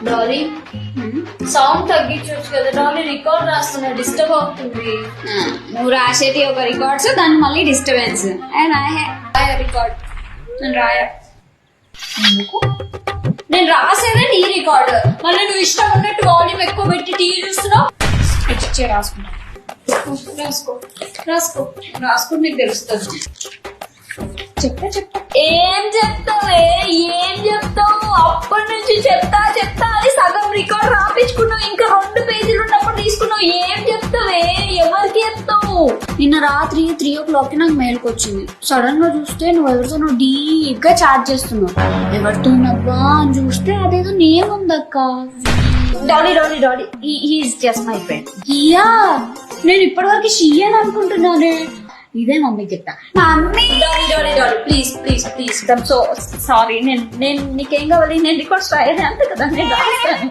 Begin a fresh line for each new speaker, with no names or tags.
Dolly sound తగ్గించవచ్చు కదా Dolly, record రాస్తున్నా, డిస్టర్బ్ అవుతుంది.
నువ్వు రాసేది ఒక రికార్డ్స్, దాన్ని మళ్ళీ డిస్టర్బెన్స్.
రికార్డ్ నేను నేను రాసేదే నీ రికార్డ్, మళ్ళీ నువ్వు ఇష్టం ఉన్నట్టు వాల్యూమ్ ఎక్కువ పెట్టి టీవీ చూస్తున్నావు. రాసుకుంటా, రాసుకో నీకు తెలుస్తుంది. ఏం చెప్తావు అప్పటి నుంచి చెప్తా అని సగం రికార్డ్ రాపించుకున్నావు, ఇంకా 2 పేజీలు ఉన్నప్పుడు తీసుకున్నావు. ఏం చెప్తావే, ఎవరికి చెప్తావు?
నిన్న రాత్రి 3 o'clock నాకు మెయిల్కి వచ్చింది. సడన్ గా చూస్తే నువ్వు ఎవరితోనో డీప్ గా చాట్ చేస్తున్నావు. ఎవరితోనవ్వా అని చూస్తే అదేదో నేమ్ ఉందక్క.
Dolly he is just my friend.
Yeah, నేను ఇప్పటివరకు షీ అని అనుకుంటున్నానే. ఇదే మమ్మీకి చెప్తా.
Mummy Dolly please so sorry. నేను నీకేం కావాలి? నేను రికార్డ్స్ రాయదే అంతే కదా, నేను రాస్తాను.